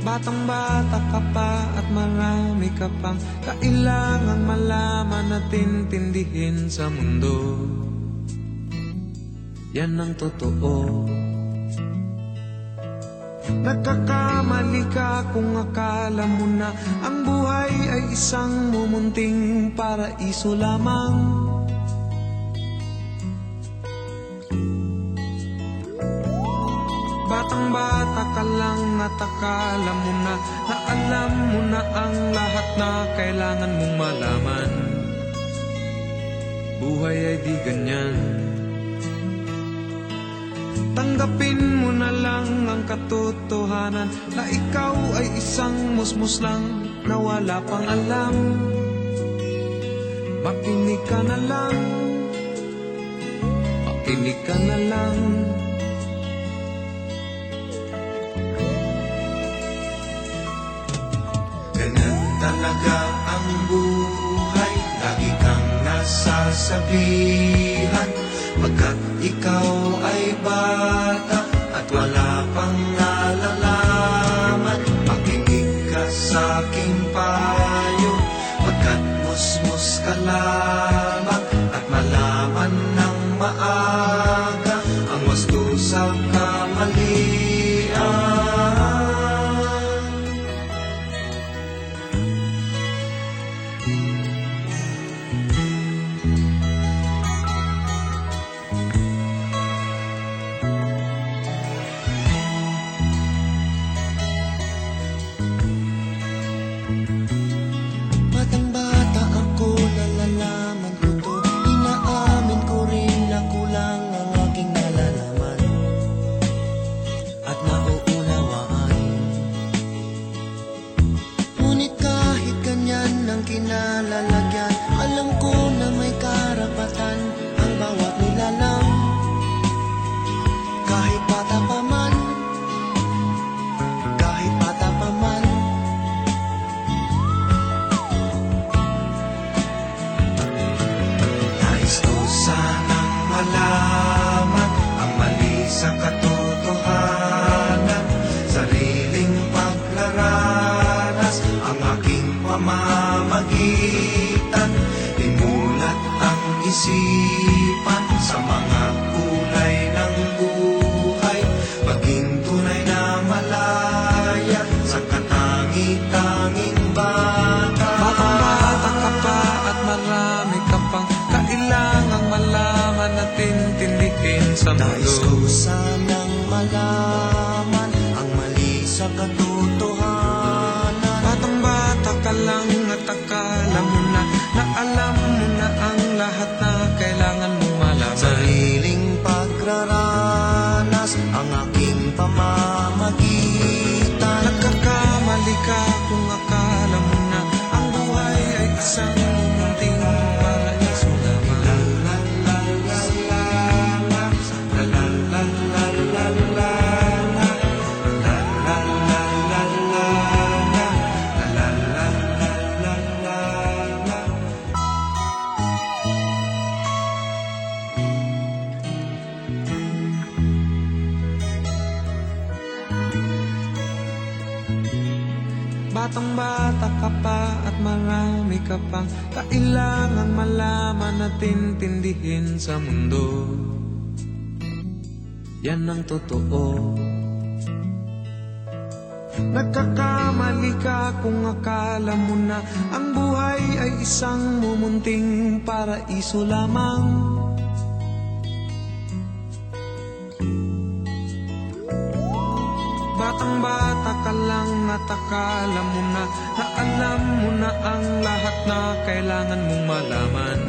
Batang-bata ka pa at marami ka pang kailangang malaman at intindihin sa mundo. Yan ang totoo. Nagkakamali ka kung akala mo na ang buhay ay isang mumunting paraiso lamang. Batang-bata ka lang at akala mo na alam mo na ang lahat na kailangan mong malaman. Buhay ay di ganyan. Tanggapin mo na lang ang katotohanan na ikaw ay isang musmus lang na wala pang alam. Makinig ka na lang, makinig ka na lang. Ganun talaga ang buhay, lagi kang nasasabihan, pagkat ikaw ay bata at wala pang nalalaman. Makinig ka sa aking payo, pagkat musmus ka lamang, at malaman ng maaga ang wasto sa kamalian. Batang-bata ako, nalalaman ko to. Inaamin ko rin na kulang ang aking nalalaman at nauunawaan. Ngunit kahit ganyan ang kinalalagyan, alam ko na may karapatan ang bawat nilalang. Kahit bata pa man, kahit bata pa man, Nais ko sanang malaman ang mali sa katotohanan, sariling paglaranas ang aking pamamagitan. Imulat ang isipan sa mga kulay ng buhay, maging tunay na malaya sa katangi-tanging bata. Batang-bata ka pa at marami ka pang kailangang malaman at intindihin sa nais ko mundo. sanang malaman ang mali sa katotohanan. Batang-bata ka lang at akala mo na alam mo na ang lahat na kailangan mong malaman. Sariling pagraranas ang aking pamamagitan. Nagkakamali ka kung akala mo na ang buhay ay isang munting paraiso lamang. Batang-bata ka pa at marami ka pang kailangang malaman at intindihin sa mundo. Yan ang totoo. Nagkakamali ka kung akala mo na ang buhay ay isang mumunting paraiso lamang. Batang-bata ka lang at akala mo na alam mo na ang lahat na kailangan mong malaman.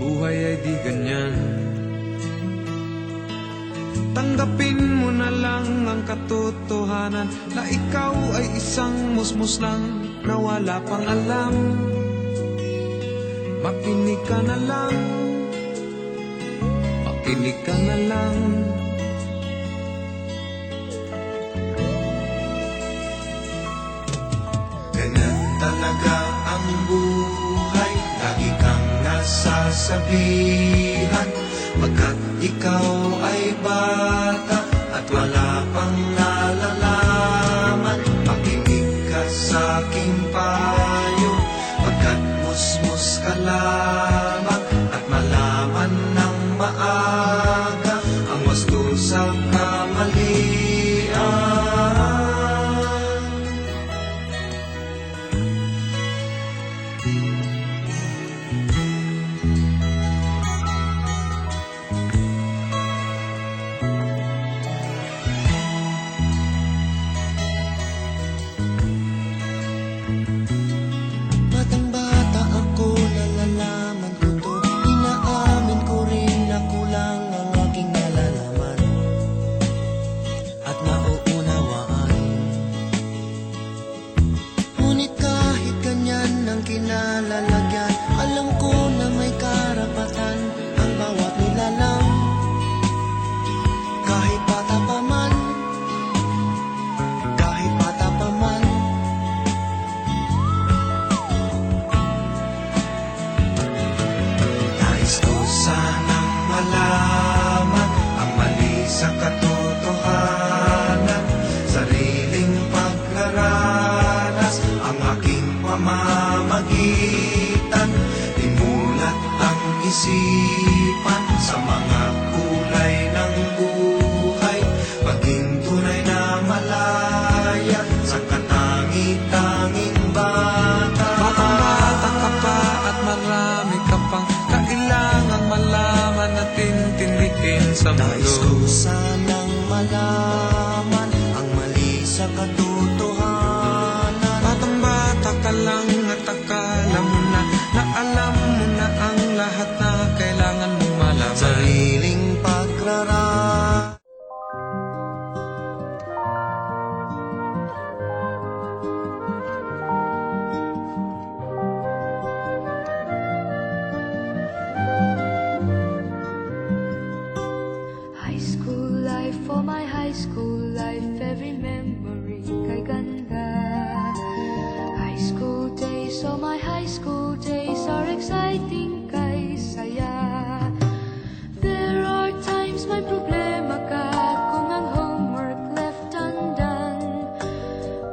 Buhay ay di ganyan. Tanggapin mo na lang ang katotohanan na ikaw ay isang musmus lang na wala pang alam. Makinig ka na lang, makinig ka na lang. Ganun talaga ang buhay, lagi kang nasa sasabihan, pagkat ikaw ay bata at wala pang nalalaman. Makinig ka sa aking payo, pagkat musmus ka lamang, at malaman ng maaga ang wasto sa kamalian. Batang-bata ako, nalalaman ko to. Inaamin ko rin na kulang ang aking nalalaman at nauunawaan. Ngunit kahit ganyan ang kinalalagyan, alam ko na may karapatan ang bawat nilalang. Kahit bata pa man, kahit bata pa man, Nais ko sanang malaman ang mali sa katotohanan, sariling paglaranas ang aking pamamagitan. Imulat ang isipan sa mga kulay ng buhay, maging tunay na malaya sa katangi-tanging bata. Batang-bata ka pa at marami ka pang kailangang malaman at intindihin sa nais ko mundo. sanang malaman ang mali sa katotohanan. Batang-bata ka lang at akala mo na alam mo na ang lahat na kailangan mong malaman. Sariling pagraraan. High school life, for my high school life, every memory kay ganda. High school days, oh my high school days are exciting kay saya. There are times may problema ka kung ang homework left undone.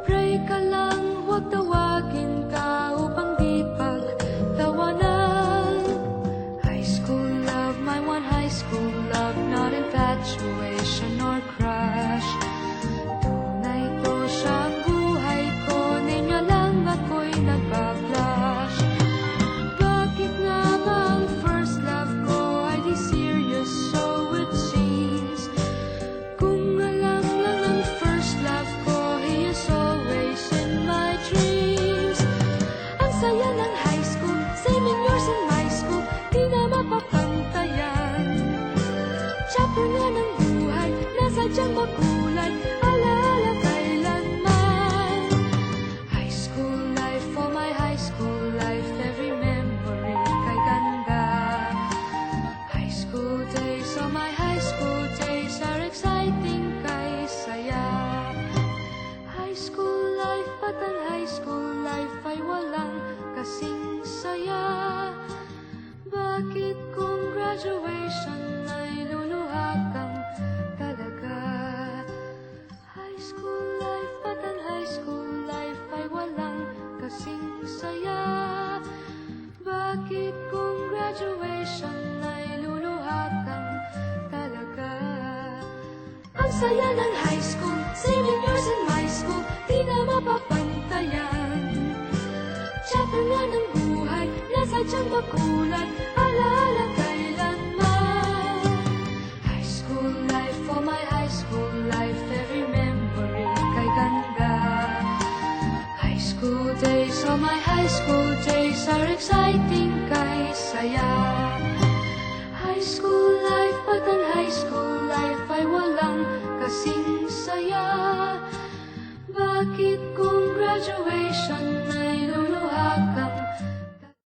Pray ka lang, huwag tawagin ka upang di pagtawanan. High school love, my one high school love, not infatuation or crush. Tunay ko siyang buhay ko, niya lang ako'y nagpa-blush. Bakit nga ba ang first love ko ay di serious, so it seems? Kung alam lang ang first love ko, he is always in my dreams. Ang saya ng high school, 7 years in my school, di na mapapantayan. Chapter nga ng buhay, nasadyang makulay, alaala kailanman. High school life, for my high school life, every memory kay ganda. High school days, oh my high school days are exciting kay saya. High school life, but ang high school life ay walang kasing saya. Bakit kung graduation ay luluha kang talaga? High school life, but ang high school life ay walang kasing saya. Bakit kung graduation ay luluha kang talaga? Ang saya ng high school, 7 years in my school, di na mapapantayan. Chapter nga ng buhay, nasadyang makulay, alaala kailanman. High school life, for my high school life, every memory kay ganda. High school days, oh my high school days are exciting kay saya. High school life, but ang high school life ay walang kasing saya. Bakit kung graduation